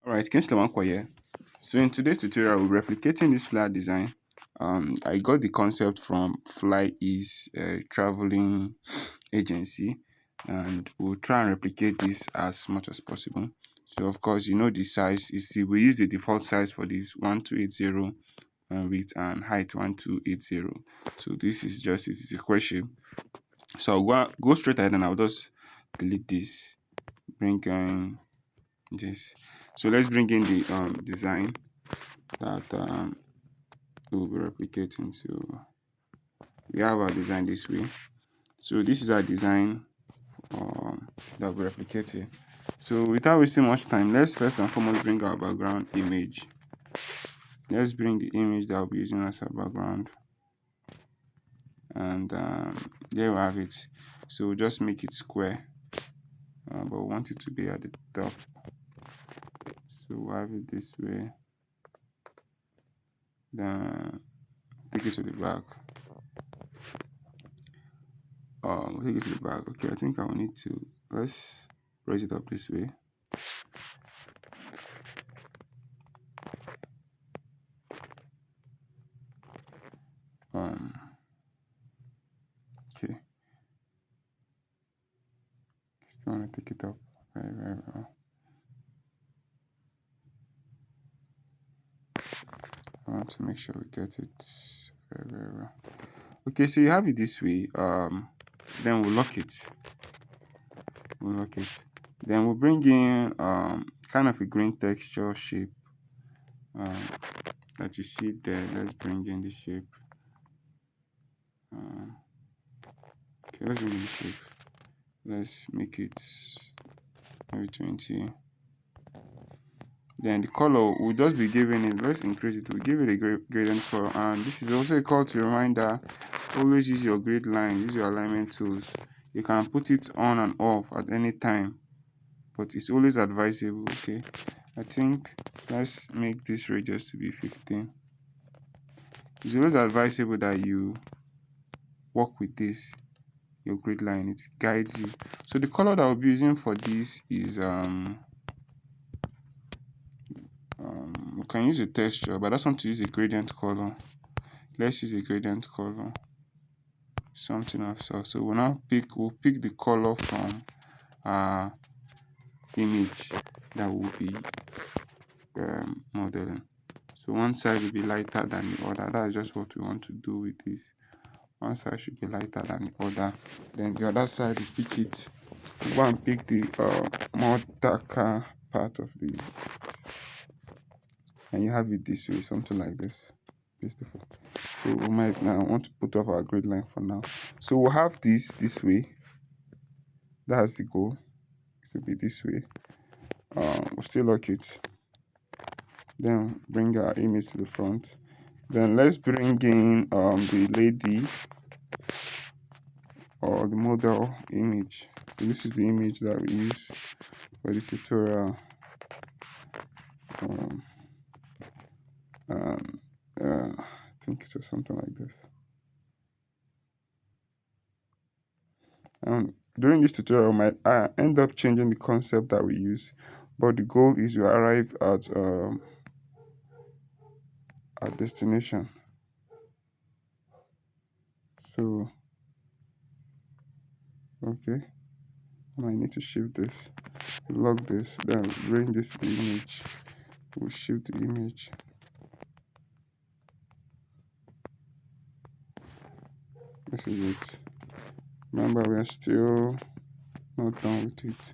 Alright, Kingsley Nwankwo here. So in today's tutorial, we're replicating this flyer design. I got the concept from Fly Is traveling agency, and we'll try and replicate this as much as possible. So of course, you know the size is we use the default size for this 1280 width and height 1280. So this is just it is a question. So I'll go straight ahead and I'll just delete this, bring in this. So let's bring in the design that we'll be replicating. So we have our design this way. So this is our design that we're replicating. So without wasting much time, let's first and foremost bring our background image. Let's bring the image that we'll be using as our background, and there we have it. So we'll just make it square, but we want it to be at the top. So we'll have it this way. Then take it to the back. Take it to the back. Okay, I think I will need to let's raise it up this way. Okay, just want to take it up very well. I want to make sure we get it very well. Okay, so you have it this way. Then we'll lock it. Then we'll bring in kind of a green texture shape that you see there. Let's bring in the shape. Okay, let's bring in the shape. Let's make it maybe 20. Then the color will just be giving it. Let's increase it. We'll give it a gradient color. And this is also a call to reminder: always use your grid line, use your alignment tools. You can put it on and off at any time, but it's always advisable. Okay, I think let's make this radius to be 15. It's always advisable that you work with this your grid line. It guides you. So the color that we'll be using for this is we can use a texture, but I just want to use a gradient color. Let's use a gradient color, something of so. So we'll pick the color from our image that will be modeling. So one side will be lighter than the other. That's just what we want to do with this. One side should be lighter than the other. Then the other side, we pick it. We go and pick the more darker part of the, and you have it this way, something like this. Beautiful. So we might now want to put off our grid line for now. So we'll have this way. That's the goal. It will be this way. We'll still lock it. Then bring our image to the front. Then let's bring in the lady or the model image. So this is the image that we use for the tutorial. I think it was something like this. During this tutorial, I might end up changing the concept that we use, but the goal is to arrive at our destination. So, okay, I need to shift this, lock this, then bring this image. We'll shift the image. This is it. Remember, we are still not done with it.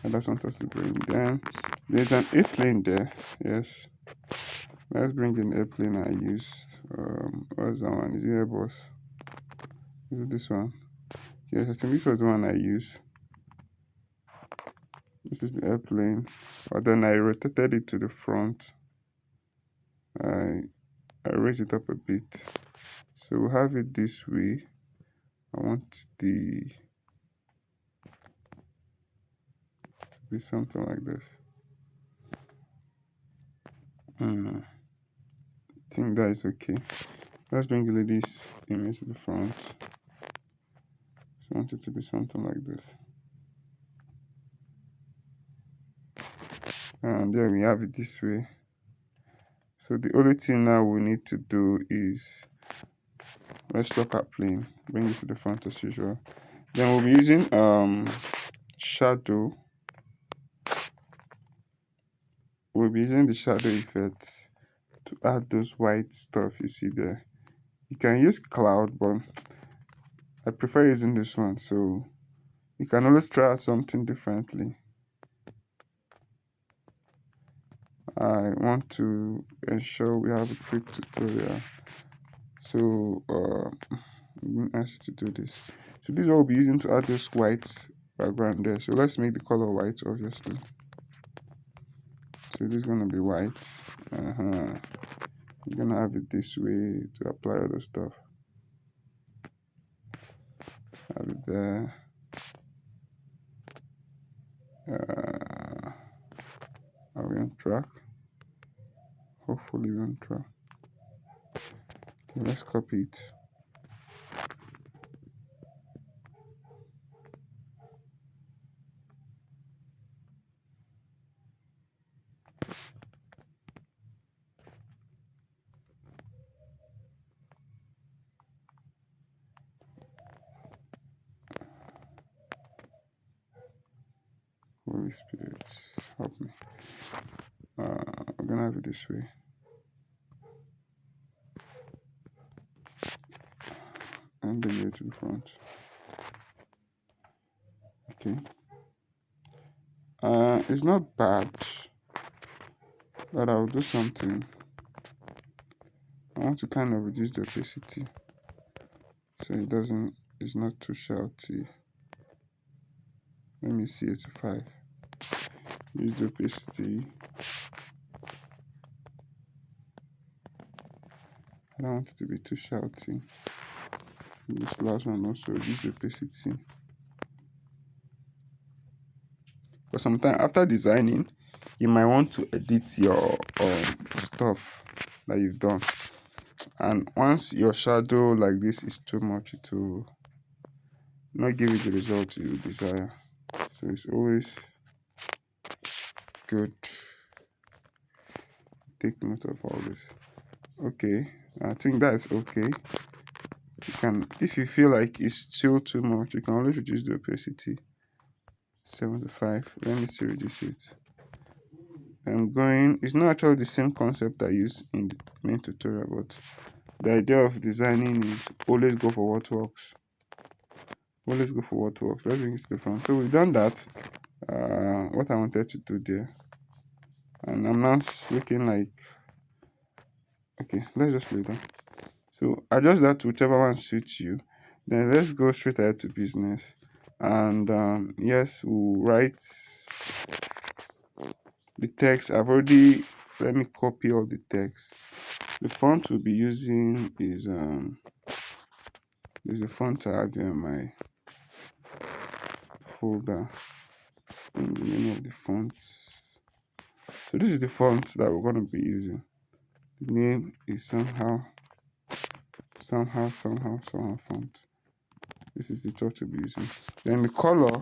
I just want us to bring them. There's an airplane there. Yes. Let's bring in airplane I used. What's that one? Is it Airbus? Is it this one? Yes, I think this was the one I used. This is the airplane. But then I rotated it to the front. I raised it up a bit. So we'll have it this way. I want to be something like this. I think that is okay. Let's bring the lady's image to the front. Just want it to be something like this. and then we have it this way. So the only thing now we need to do is let's look at plane, bring it to the front as usual. Then we'll be using shadow. We'll be using the shadow effects to add those white stuff you see there. You can use cloud, but I prefer using this one, so you can always try out something differently. I want to ensure we have a quick tutorial, so ask you to do this. So this is what we'll be using to add this white background there. So let's make the color white, obviously. So this is gonna be white. You're gonna have it this way to apply all the stuff. Have it there. Are we on track? Hopefully we're on track. Okay, let's copy it. Holy Spirit, help me. I'm gonna have it this way. And then go to the front. Okay. It's not bad, but I'll do something. I want to kind of reduce the opacity so it's not too shouty. Let me see 85. Use the opacity. I don't want it to be too shouty. This last one also use the opacity. Because sometimes after designing, you might want to edit your stuff that you've done. And once your shadow like this is too much, it will not give you the result you desire. So it's always good. Take note of all this. Okay, I think that's okay. You can, if you feel like it's still too much, you can always reduce the opacity. 75. Let me see, reduce it. It's not actually the same concept I used in the main tutorial, but the idea of designing is always go for what works. Always go for what works. Let's bring it to the front. So we've done that. What I wanted to do there. And I'm now looking like, okay, let's just leave that. So adjust that to whichever one suits you. Then let's go straight ahead to business. And yes, we'll write the text. Let me copy all the text. The font we'll be using is there's a font I have here in my folder in the menu of the fonts. So this is the font that we're going to be using. The name is somehow font. This is the chart we'll be using. Then the color,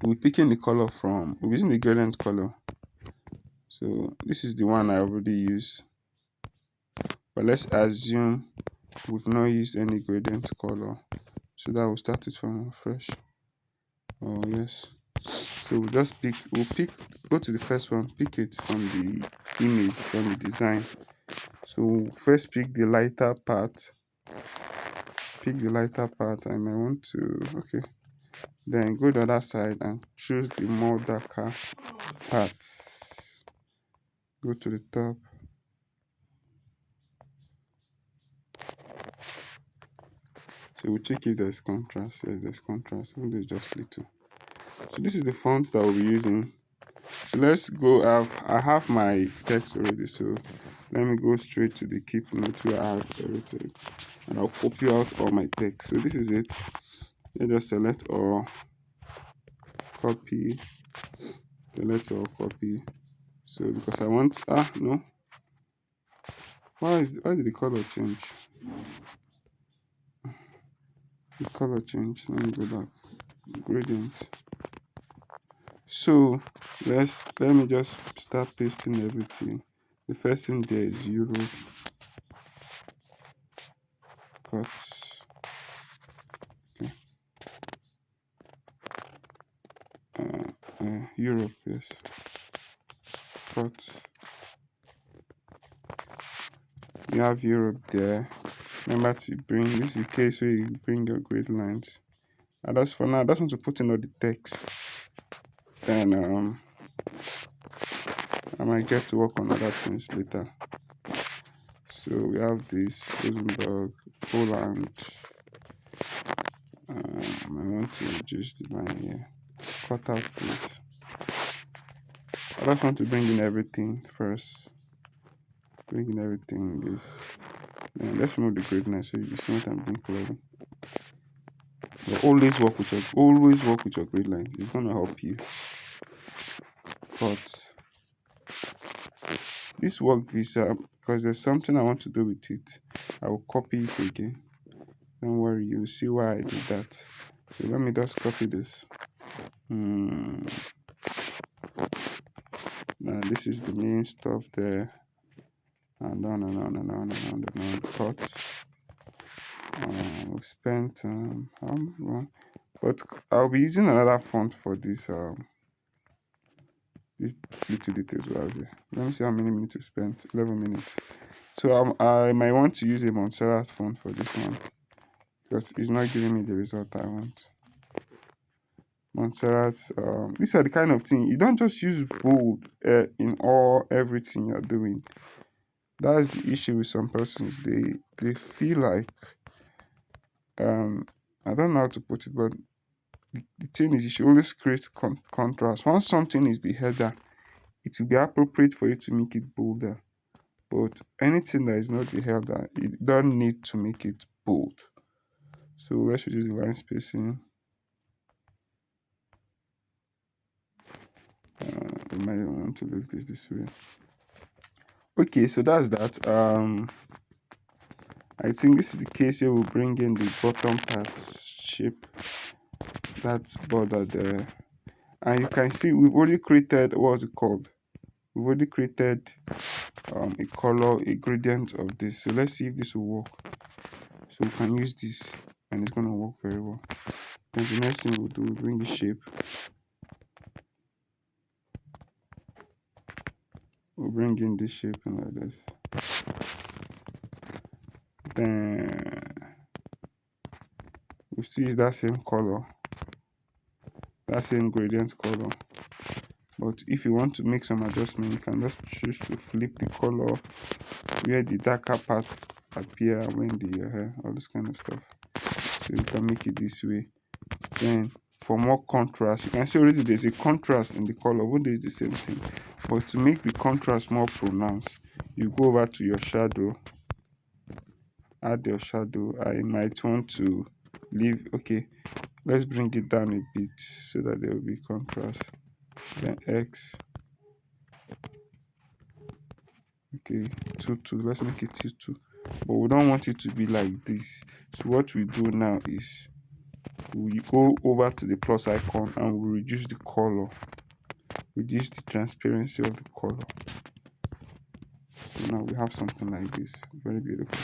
we're picking the color we're using the gradient color. So this is the one I already used. But let's assume we've not used any gradient color. So that will start it from fresh. Oh yes. So go to the first one, pick it from the image, from the design. So first pick the lighter part. I might want to, okay. Then go to the other side and choose the more darker parts. Go to the top. So we'll check if there's contrast. Yes, there's contrast. Only just little. So this is the font that we'll be using. So let's go. I have my text already, so let me go straight to the keep note where I have everything, and I'll copy out all my text. So this is it. Let's just select or copy. Select or copy. So because I want no. Why did the color change? The color change. Let me go back. Gradient. So let me just start pasting everything. The first thing there is Europe. Cut. Okay. Europe, yes. Cut. You have Europe there. Remember to bring this is the case where you bring your grid lines. And that's for now. I just want to put in all the text. Then I might get to work on other things later. So we have this Rosenberg, Poland. I want to reduce the line here. Cut out this. I just want to bring in everything first. Bring in everything. This. Let's remove the grid line so you see what I'm doing clearly. But always work with your grid lines. It's gonna help you. But this work visa, because there's something I want to do with it, I will copy it again. Don't worry, you'll see why I did that. So let me just copy this. Now this is the main stuff there, and on and on and on and on and on. Cut. We spent but I'll be using another font for this these little details we have here. Let me see how many minutes we spent. 11 minutes. So I might want to use a Montserrat font for this one because it's not giving me the result I want. Montserrat, these are the kind of thing you don't just use bold in everything you're doing. That's the issue with some persons. They feel like I don't know how to put it, but the thing is you should always create contrast. Once something is the header, it will be appropriate for you to make it bolder. But anything that is not the header, you don't need to make it bold. So let's reduce the line spacing. We might want to leave this way. Okay, so that's that. I think this is the case where we'll bring in the bottom part shape. That border there. And you can see we've already created, what's it called? We've already created a color, a gradient of this. So let's see if this will work. So we can use this and it's going to work very well. Then the next thing we'll do, we'll bring the shape. We'll bring in this shape and like this. Then we'll still use that same color, that same gradient color. But if you want to make some adjustment, you can just choose to flip the color where the darker parts appear when the all this kind of stuff. So you can make it this way. Then for more contrast, you can see already there's a contrast in the color, even though it's the same thing. But to make the contrast more pronounced, you go over to your shadow, add your shadow. I might want to leave, okay, let's bring it down a bit so that there will be contrast. Then X, okay, 2 let's make it 2, but we don't want it to be like this. So what we do now is we go over to the plus icon and we reduce the color, reduce the transparency of the color. So now we have something like this, very beautiful.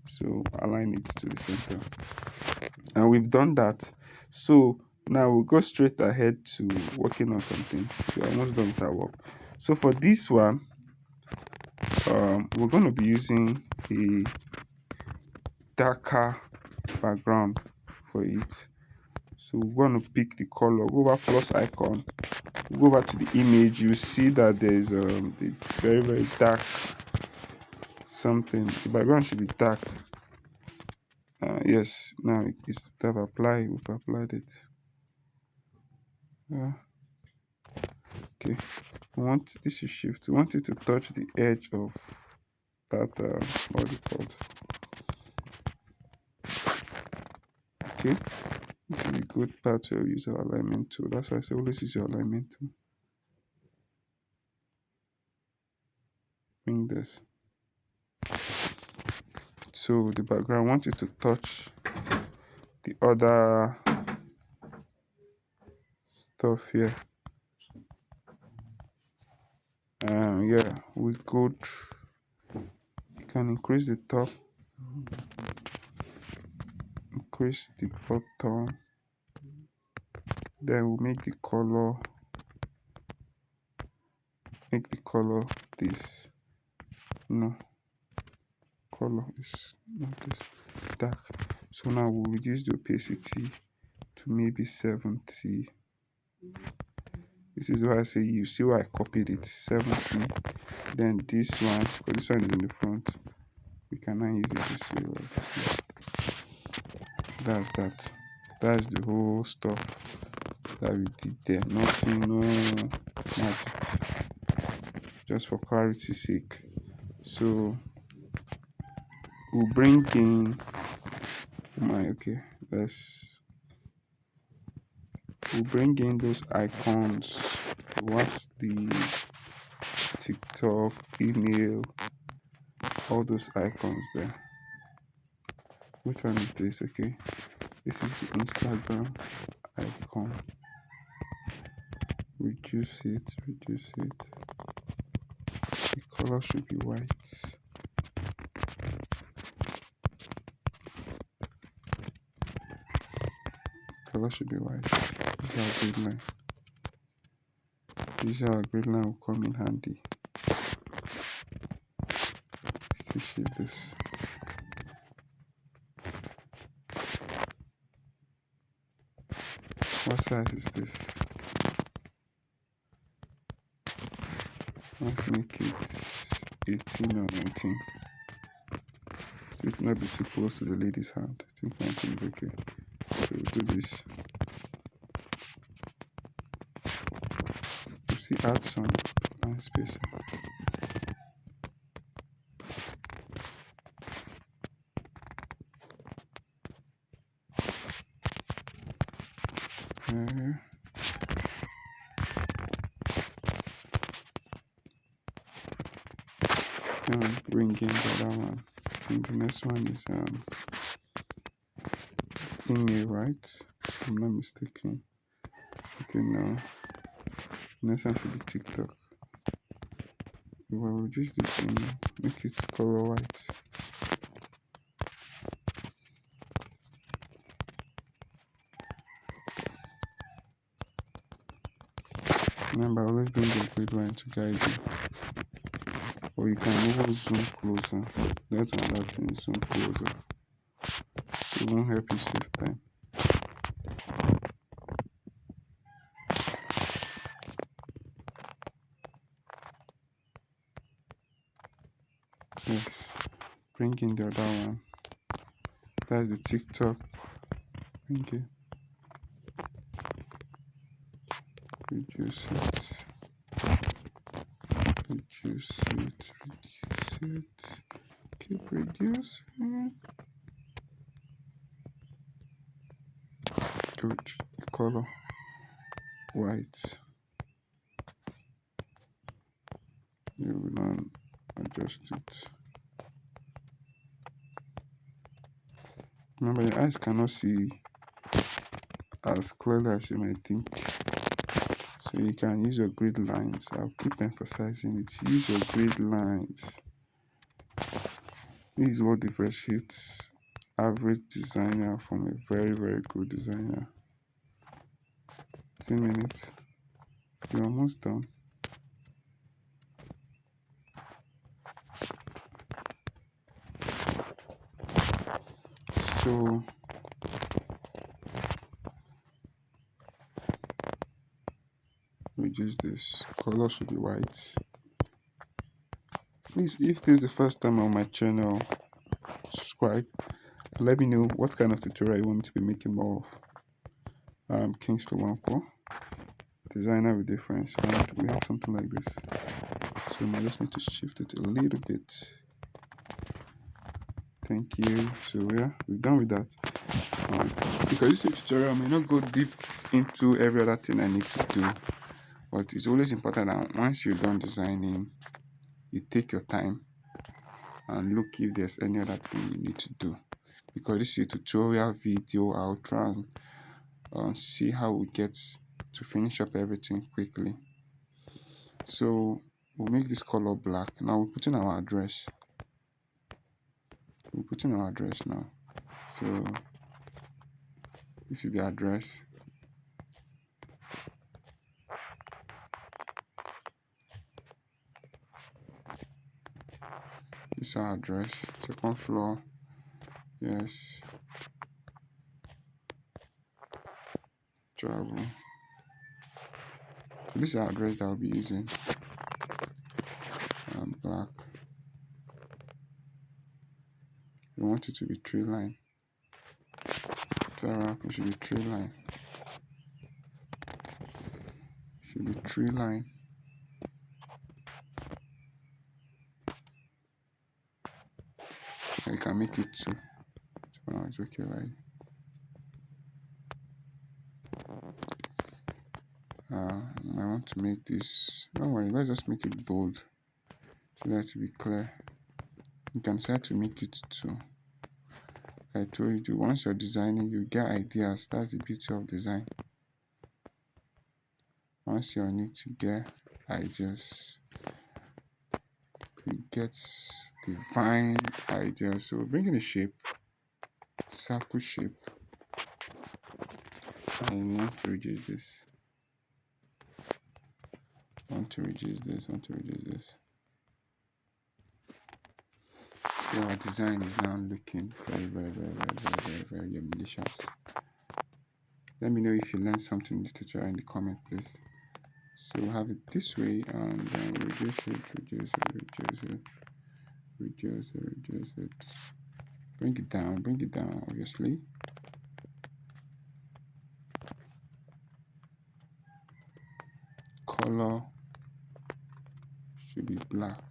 So align it to the center, and we've done that. So now we'll go straight ahead to working on something. We're almost done with our work. So for this one, we're going to be using a darker background for it. So we're going to pick the color, go over plus icon, go over to the image. You see that there's the very, very dark something. The background should be dark. Yes, now it's have applied. We've applied it. Okay, we want this to shift. We want it to touch the edge of that. What's it called? Okay, this is a good part to use our alignment tool. That's why I say always use your alignment tool. Bring this. So the background, I want it to touch the other stuff here. Yeah, we could, you can increase the top, increase the bottom, then we'll make the color this. No, color is not this dark. So now we'll reduce the opacity to maybe 70. This is why I say, you see why I copied it, 70. Then this one, because this one is in the front, we can now use it this way, like this way. That's that. That's the whole stuff that we did there. Nothing, no magic, just for clarity's sake. So we'll bring in we'll bring in those icons. What's the TikTok, email, all those icons there. Which one is this? Okay, this is the Instagram icon. Reduce it. The color should be white. Color should be white. This is our grid line will come in handy. Let's shape this. What size is this? Let's make it 18 or 19. So it will not be too close to the lady's hand. I think 19 is okay. So we'll do this. You see, add some line spacing. Bring in the other one. I think the next one is email, right? If I'm not mistaken. Okay, now next one should be TikTok. We will reduce this email, make it color white. Remember, always bring the grid line to guide you. Or you can even zoom closer. That's another thing, zoom closer. It won't help you save time. Yes, bring in the other one. That's the TikTok. Bring it. Reduce it. Keep reducing. Good. The color white. You will now adjust it. Remember, your eyes cannot see as clearly as you might think. So you can use your grid lines. I'll keep emphasizing it. Use your grid lines. This is what differentiates average designer from a very, very good designer. 2 minutes. You're almost done. So reduce this. Color should be white. Please, if this is the first time on my channel, subscribe. Let me know what kind of tutorial you want me to be making more of. I'm Kingsley Nwankwo, designer with difference, and we have something like this. So I just need to shift it a little bit. Thank you. So yeah, we're done with that. Because this tutorial I may not go deep into every other thing I need to do, but it's always important that once you're done designing, you take your time and look if there's any other thing you need to do. Because this is a tutorial video, I'll try and see how we get to finish up everything quickly. So we'll make this color black. Now we'll put in our address. We'll put in our address now. So this is the address. This is our address. Second floor. Yes. Travel. So this is our address that I'll be using. Black. We want it to be tree line. It should be tree line. Should be tree line. You can make it 2. So now it's okay, right? I want to make this. Don't worry, let's just make it bold so that to be clear. You can decide to make it 2. Like I told you, once you're designing, you get ideas. That's the beauty of design. Once you're on it, you get ideas. You get divine ideas. So bring in a shape, circle shape. I want to reduce this. Want to reduce this. So our design is now looking very malicious. Let me know if you learned something in this tutorial in the comment, please. So we'll have it this way, and then reduce it. Bring it down, obviously. Color should be black.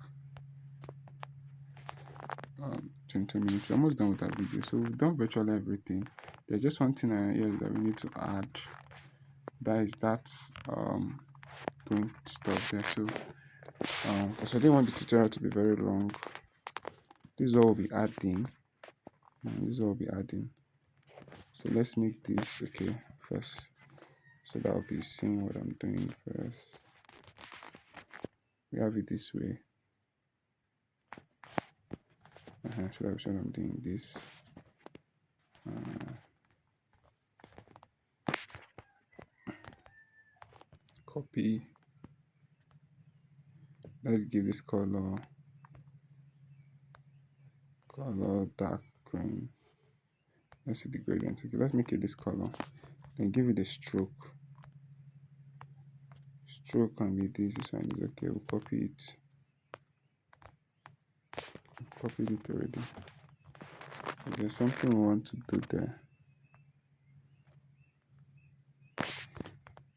20 minutes. We're almost done with that video. So we've done virtually everything. There's just one thing here that we need to add. That is that going stuff there. So because I didn't want the tutorial to be very long. This is what we'll be adding. So let's make this okay first. So that will be seeing what I'm doing first. We have it this way. So that's what I'm doing this. Copy. Let's give this color dark green. Let's see the gradient. Okay, let's make it this color. Then give it a stroke. Stroke can be this. This one is okay. We'll copy it. Copied it already. If there's something we want to do there,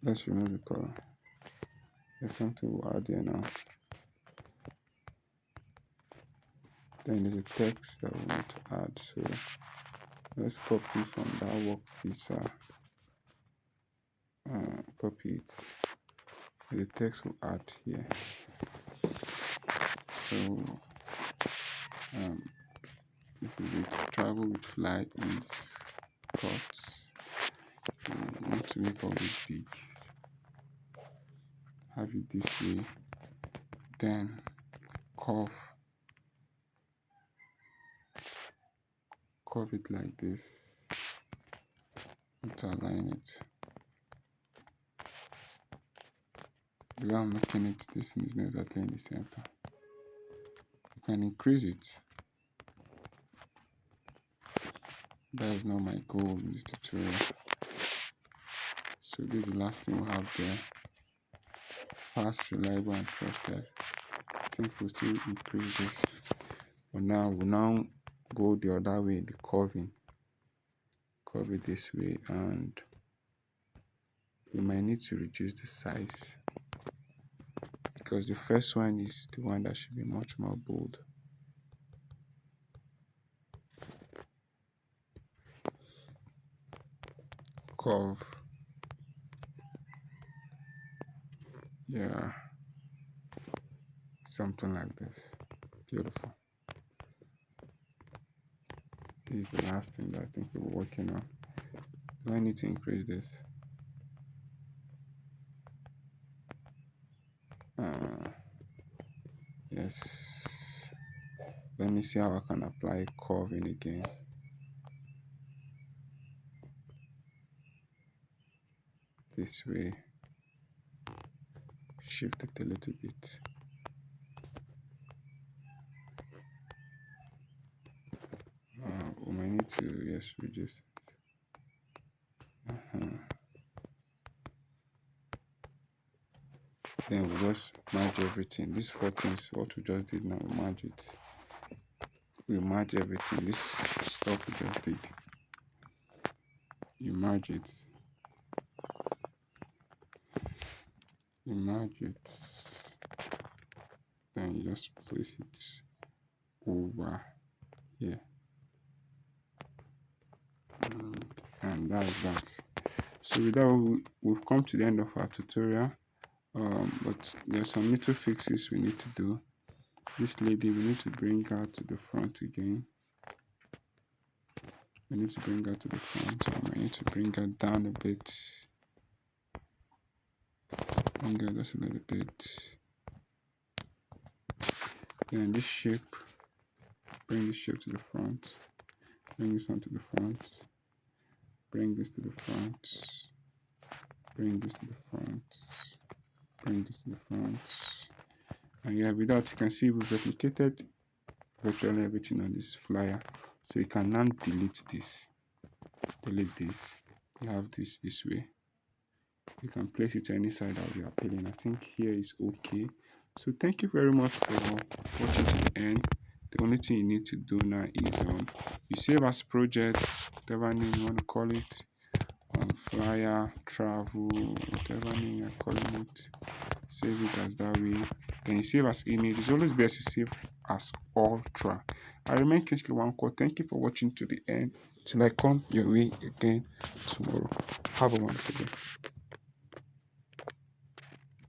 let's remove the color. There's something we'll add here now. Then there's a text that we want to add. So let's copy from that work piece. Copy it. The text will add here. So this is it. Travel with fly is cut. We want to make all this big. Have it this way. Then curve it like this. To align it. The way I'm making it, this is not exactly in the center. You can increase it. That is not my goal in this tutorial. So this is the last thing we have there. Fast, reliable, and trusted. I think we'll still increase this. But now we'll now go the other way, the curving. Curve it this way, and we might need to reduce the size because the first one is the one that should be much more bold. Curve. Yeah. Something like this. Beautiful. This is the last thing that I think we're working on. Do I need to increase this? Yes. Let me see how I can apply curving again. This way. Shift it a little bit. We might need to, yes, reduce it. Then we just merge everything. These four things, what we just did now, we merge it. We merge everything. This stuff we just did. You merge it. You merge it. Then you just place it over here. And that's that. So with that, we've come to the end of our tutorial. But there's some little fixes we need to do. This lady, we need to bring her to the front again. We need to bring her to the front. I need to bring her down a bit. Bring her just a little bit. Then this shape, bring this shape to the front. Bring this one to the front. Bring this to the front. Bring this to the front. Bring this to the front. And yeah, with that, you can see we've replicated virtually everything on this flyer. So you can now delete this. Delete this. You have this way. You can place it any side that you are appealing. I think here is okay. So thank you very much for watching to the end. The only thing you need to do now is you save as project, whatever name you want to call it, flyer, travel, whatever name you're calling it. Save it as that way. Then you save as image. It's always best to save as ultra. I remain Kingsley Nwankwo. Thank you for watching to the end. Till I come your way again tomorrow. Have a wonderful day.